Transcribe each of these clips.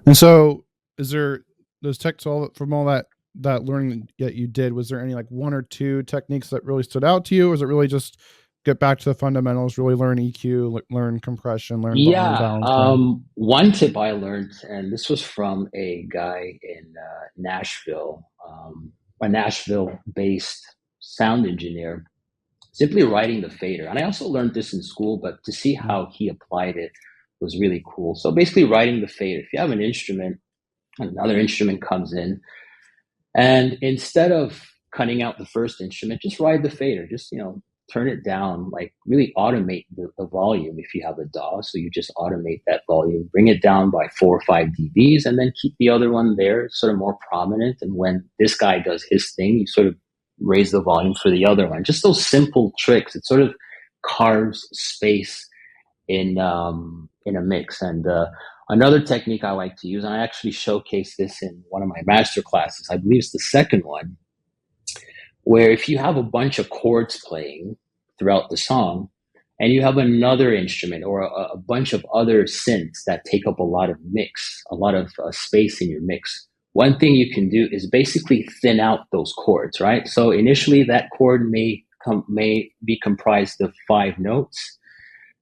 And so, is there those techs all from all that learning that you did? Was there any like one or two techniques that really stood out to you, or was it really just get back to the fundamentals, really learn EQ, learn compression, learn volume Yeah, balancing? one tip I learned, and this was from a guy in Nashville, a Nashville-based sound engineer, simply writing the fader. And I also learned this in school, but to see Mm. how he applied it was really cool. So basically, writing the fader. If you have an instrument, another instrument comes in, and instead of cutting out the first instrument, just ride the fader. Just, turn it down, like really automate the volume if you have a DAW. So you just automate that volume, bring it down by 4 or 5 dBs, and then keep the other one there, sort of more prominent. And when this guy does his thing, you sort of raise the volume for the other one. Just those simple tricks. It sort of carves space in a mix. And another technique I like to use, and I actually showcase this in one of my master classes, I believe it's the second one, where if you have a bunch of chords playing throughout the song, and you have another instrument or a bunch of other synths that take up a lot of mix, a lot of space in your mix, one thing you can do is basically thin out those chords, right? So initially that chord may be comprised of 5 notes,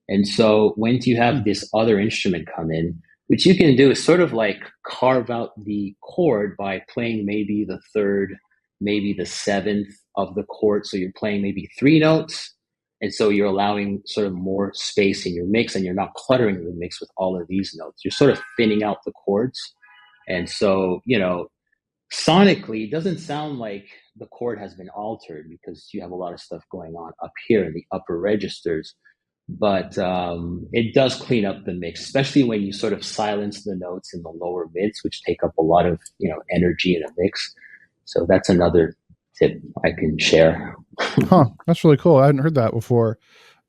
and so when you have Hmm. this other instrument come in, what you can do is sort of like carve out the chord by playing maybe the third, maybe the seventh of the chord. So you're playing maybe 3 notes. And so you're allowing sort of more space in your mix, and you're not cluttering the mix with all of these notes. You're sort of thinning out the chords. And so, sonically, it doesn't sound like the chord has been altered because you have a lot of stuff going on up here in the upper registers, but it does clean up the mix, especially when you sort of silence the notes in the lower mids, which take up a lot of energy in a mix. So that's another tip I can share. Huh, that's really cool. I hadn't heard that before.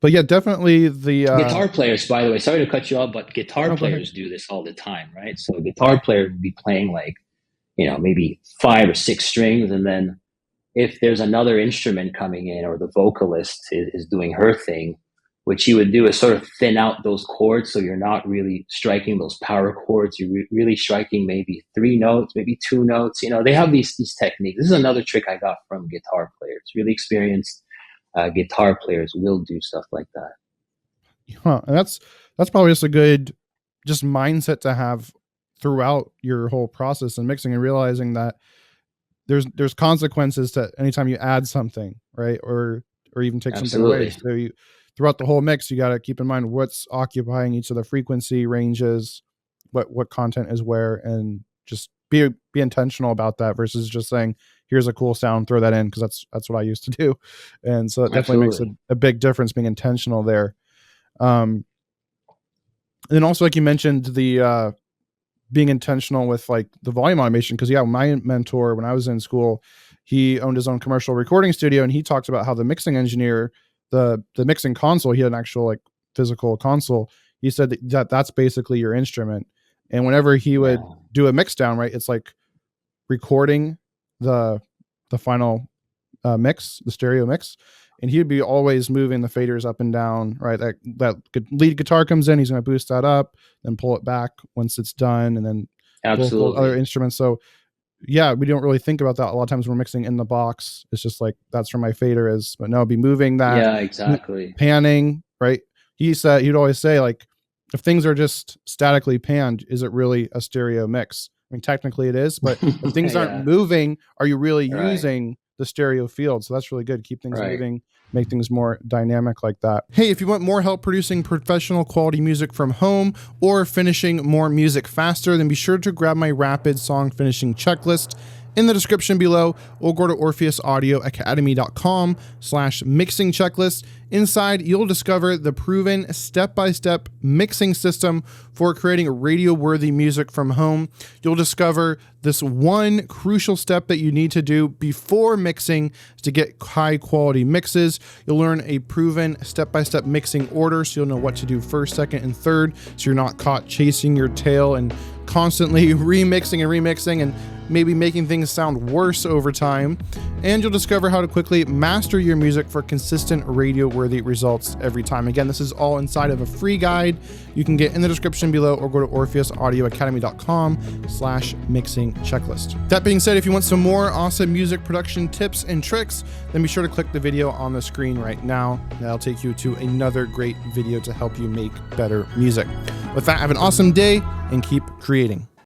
But yeah, definitely the Guitar players, by the way, sorry to cut you off, but guitar no, go ahead. players do this all the time, right? So a guitar player would be playing like maybe 5 or 6 strings, and then if there's another instrument coming in, or the vocalist is doing her thing, what you would do is sort of thin out those chords, so you're not really striking those power chords. You're really striking maybe 3 notes, maybe 2 notes. They have these techniques. This is another trick I got from guitar players. Really experienced guitar players will do stuff like that. Huh. And that's probably just a good just mindset to have throughout your whole process and mixing, and realizing that there's consequences to anytime you add something, right? Or even take something away. Absolutely. So you throughout the whole mix, you got to keep in mind what's occupying each of the frequency ranges, what content is where, and just be intentional about that versus just saying, here's a cool sound, throw that in, because that's what I used to do. And so it definitely makes Absolutely. a big difference being intentional there. um and then also, like you mentioned, the being intentional with like the volume automation, because yeah, my mentor when I was in school, he owned his own commercial recording studio, and he talked about how the mixing engineer, the mixing console, he had an actual like physical console. He said that's basically your instrument, and whenever he would Yeah. do a mix down, right, it's like recording the final mix, the stereo mix, and he'd be always moving the faders up and down, right? That lead guitar comes in, he's going to boost that up, then pull it back once it's done, and then both those other Absolutely. instruments. So yeah, we don't really think about that. A lot of times we're mixing in the box. It's just like that's where my fader is, but no, I'll be moving that, Yeah, exactly. panning, right? He'd always say like, if things are just statically panned, is it really a stereo mix? I mean, technically it is, but if things aren't Yeah. moving, are you really Right. using the stereo field? So that's really good. Keep things Right. moving, make things more dynamic like that. Hey, if you want more help producing professional quality music from home or finishing more music faster, then be sure to grab my rapid song finishing checklist in the description below, or go to orpheusaudioacademy.com/mixing checklist. Inside, you'll discover the proven step-by-step mixing system for creating radio-worthy music from home. You'll discover this one crucial step that you need to do before mixing to get high-quality mixes. You'll learn a proven step-by-step mixing order, so you'll know what to do first, second, and third, so you're not caught chasing your tail and constantly remixing and maybe making things sound worse over time, and you'll discover how to quickly master your music for consistent radio-worthy results every time. Again, this is all inside of a free guide you can get in the description below, or go to orpheusaudioacademy.com/mixing checklist. That being said, if you want some more awesome music production tips and tricks, then be sure to click the video on the screen right now. That'll take you to another great video to help you make better music. With that, have an awesome day and keep creating.